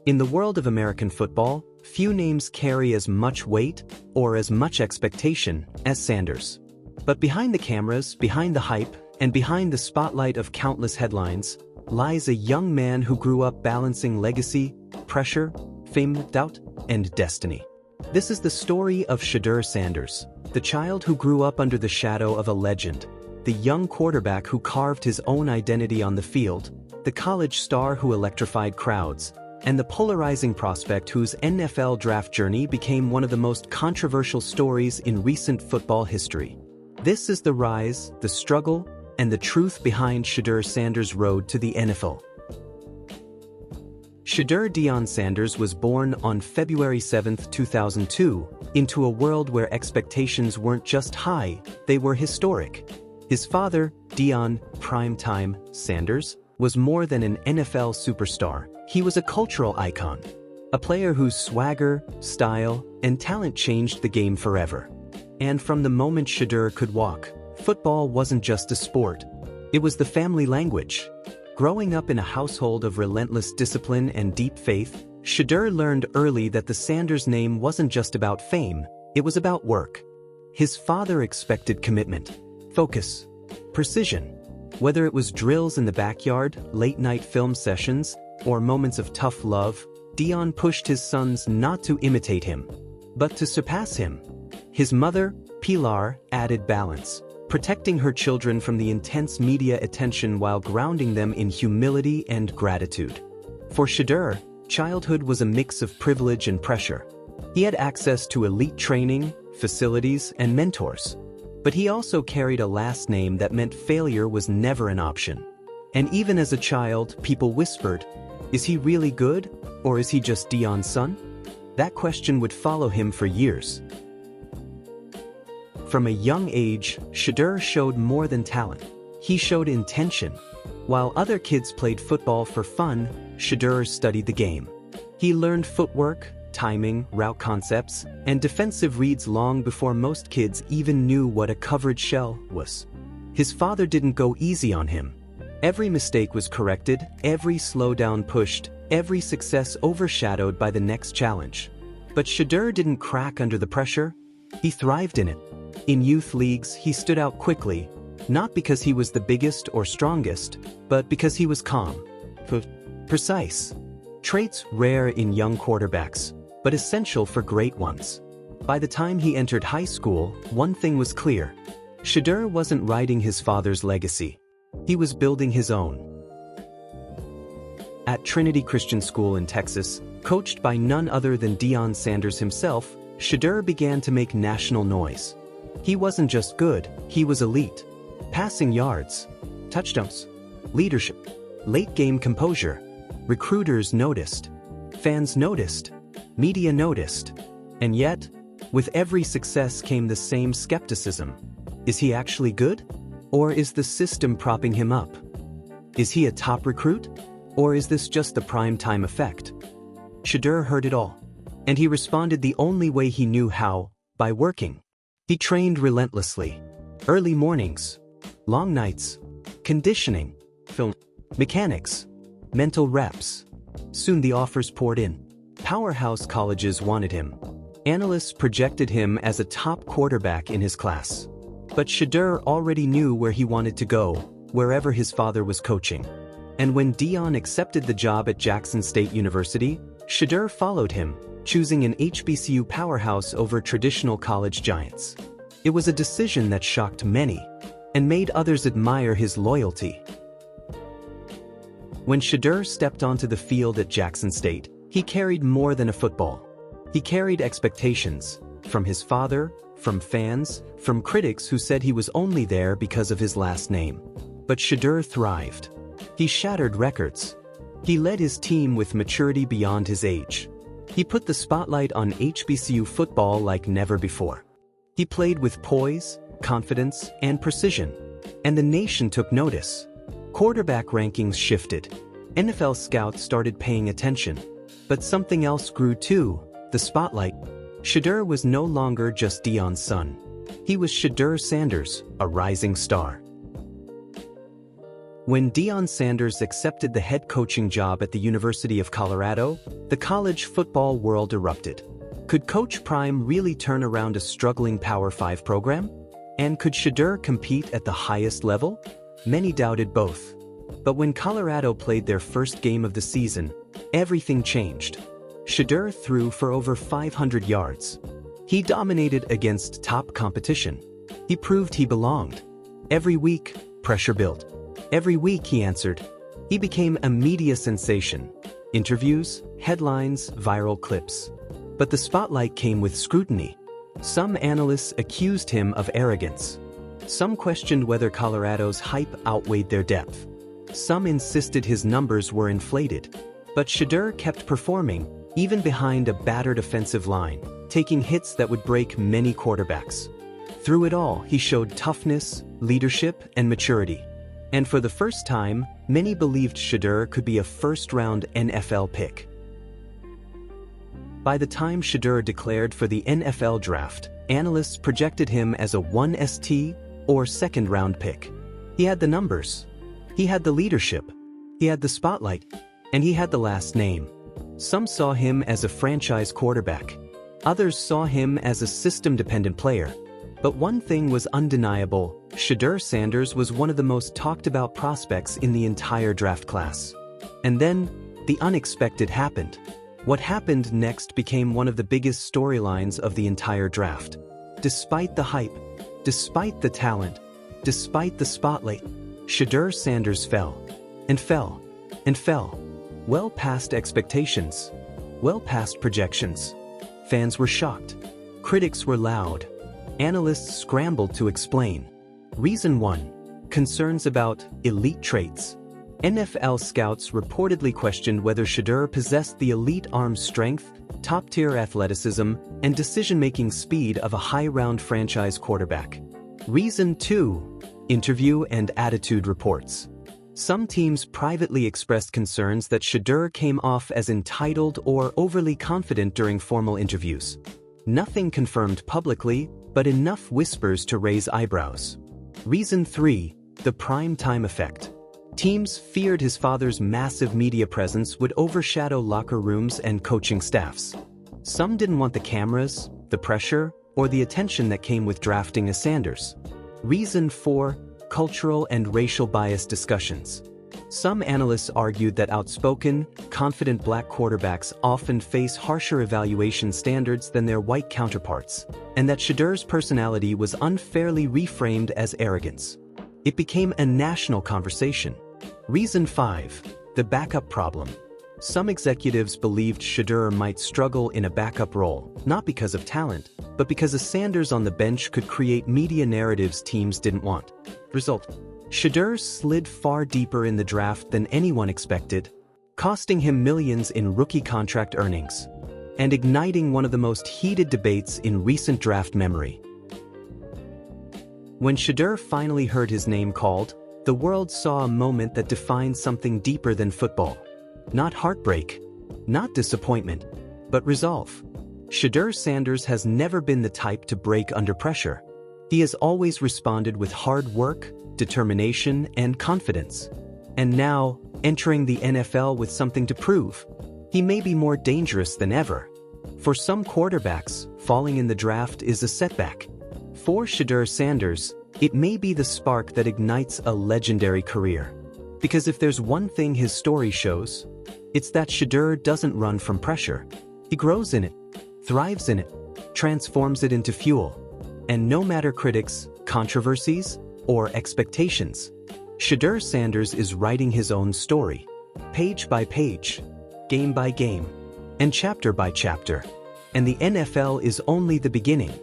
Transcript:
In the world of American football, few names carry as much weight or as much expectation as Sanders. But behind the cameras, behind the hype, and behind the spotlight of countless headlines, lies a young man who grew up balancing legacy, pressure, fame, doubt, and destiny. This is the story of Shedeur Sanders, the child who grew up under the shadow of a legend, the young quarterback who carved his own identity on the field, the college star who electrified crowds, and the polarizing prospect whose NFL draft journey became one of the most controversial stories in recent football history. This is the rise, the struggle, and the truth behind Shedeur Sanders' road to the NFL. Shedeur Deion Sanders was born on February 7, 2002, into a world where expectations weren't just high, they were historic. His father, Deion "Primetime" Sanders, was more than an NFL superstar. He was a cultural icon, a player whose swagger, style, and talent changed the game forever. And from the moment Shedeur could walk, football wasn't just a sport. It was the family language. Growing up in a household of relentless discipline and deep faith, Shedeur learned early that the Sanders name wasn't just about fame, it was about work. His father expected commitment, focus, precision. Whether it was drills in the backyard, late-night film sessions, or moments of tough love, Deion pushed his sons not to imitate him, but to surpass him. His mother, Pilar, added balance, protecting her children from the intense media attention while grounding them in humility and gratitude. For Shedeur, childhood was a mix of privilege and pressure. He had access to elite training, facilities, and mentors. But he also carried a last name that meant failure was never an option. And even as a child, people whispered, "Is he really good, or is he just Deion's son?" That question would follow him for years. From a young age, Shedeur showed more than talent. He showed intention. While other kids played football for fun, Shedeur studied the game. He learned footwork, timing, route concepts, and defensive reads long before most kids even knew what a coverage shell was. His father didn't go easy on him. Every mistake was corrected, every slowdown pushed, every success overshadowed by the next challenge. But Shedeur didn't crack under the pressure. He thrived in it. In youth leagues, he stood out quickly, not because he was the biggest or strongest, but because he was calm, precise. Traits rare in young quarterbacks, but essential for great ones. By the time he entered high school, one thing was clear. Shedeur wasn't riding his father's legacy. He was building his own. At Trinity Christian School in Texas, coached by none other than Deion Sanders himself, Shedeur began to make national noise. He wasn't just good, he was elite. Passing yards, touchdowns, leadership, late-game composure. Recruiters noticed. Fans noticed. Media noticed. And yet, with every success came the same skepticism. Is he actually good? Or is the system propping him up? Is he a top recruit? Or is this just the prime-time effect? Shedeur heard it all. And he responded the only way he knew how, by working. He trained relentlessly. Early mornings, long nights, conditioning, film, mechanics, mental reps. Soon the offers poured in. Powerhouse colleges wanted him. Analysts projected him as a top quarterback in his class. But Shedeur already knew where he wanted to go, wherever his father was coaching. And when Deion accepted the job at Jackson State University, Shedeur followed him, choosing an HBCU powerhouse over traditional college giants. It was a decision that shocked many, and made others admire his loyalty. When Shedeur stepped onto the field at Jackson State, he carried more than a football. He carried expectations, from his father, from fans, from critics who said he was only there because of his last name. But Shedeur thrived. He shattered records. He led his team with maturity beyond his age. He put the spotlight on HBCU football like never before. He played with poise, confidence, and precision. And the nation took notice. Quarterback rankings shifted. NFL scouts started paying attention. But something else grew too, the spotlight. Shedeur was no longer just Deion's son. He was Shedeur Sanders, a rising star. When Deion Sanders accepted the head coaching job at the University of Colorado, the college football world erupted. Could Coach Prime really turn around a struggling Power 5 program? And could Shaduer compete at the highest level? Many doubted both. But when Colorado played their first game of the season, everything changed. Shaduer threw for over 500 yards. He dominated against top competition. He proved he belonged. Every week, pressure built. Every week he answered. He became a media sensation. Interviews, headlines, viral clips. But the spotlight came with scrutiny. Some analysts accused him of arrogance. Some questioned whether Colorado's hype outweighed their depth. Some insisted his numbers were inflated. But Shaduer kept performing, even behind a battered offensive line, taking hits that would break many quarterbacks. Through it all, he showed toughness, leadership, and maturity. And for the first time, many believed Shaduer could be a first-round NFL pick. By the time Shaduer declared for the NFL draft, analysts projected him as a 1st or second-round pick. He had the numbers. He had the leadership. He had the spotlight. And he had the last name. Some saw him as a franchise quarterback. Others saw him as a system-dependent player. But one thing was undeniable: Shedeur Sanders was one of the most talked-about prospects in the entire draft class. And then, the unexpected happened. What happened next became one of the biggest storylines of the entire draft. Despite the hype, despite the talent, despite the spotlight, Shedeur Sanders fell. And fell. And fell. Well past expectations. Well past projections. Fans were shocked. Critics were loud. Analysts scrambled to explain. Reason 1. Concerns about elite traits. NFL scouts reportedly questioned whether Shaduer possessed the elite arm strength, top-tier athleticism, and decision-making speed of a high-round franchise quarterback. Reason 2. Interview and attitude reports. Some teams privately expressed concerns that Shaduer came off as entitled or overly confident during formal interviews. Nothing confirmed publicly, but enough whispers to raise eyebrows. Reason 3. The prime time effect. Teams feared his father's massive media presence would overshadow locker rooms and coaching staffs. Some didn't want the cameras, the pressure, or the attention that came with drafting a Sanders. Reason 4. Cultural and racial bias discussions. Some analysts argued that outspoken, confident black quarterbacks often face harsher evaluation standards than their white counterparts, and that Shaduer's personality was unfairly reframed as arrogance. It became a national conversation. Reason 5. The backup problem. Some executives believed Shaduer might struggle in a backup role, not because of talent, but because a Sanders on the bench could create media narratives teams didn't want. Result: Shaduer slid far deeper in the draft than anyone expected, costing him millions in rookie contract earnings, and igniting one of the most heated debates in recent draft memory. When Shaduer finally heard his name called, the world saw a moment that defined something deeper than football. Not heartbreak, not disappointment, but resolve. Shaduer Sanders has never been the type to break under pressure. He has always responded with hard work, determination, and confidence. And now, entering the NFL with something to prove, he may be more dangerous than ever. For some quarterbacks, falling in the draft is a setback. For Shaduer Sanders, it may be the spark that ignites a legendary career. Because if there's one thing his story shows, it's that Shaduer doesn't run from pressure. He grows in it, thrives in it, transforms it into fuel. And no matter critics, controversies, or expectations, Shaduer Sanders is writing his own story, page by page, game by game, and chapter by chapter. And the NFL is only the beginning.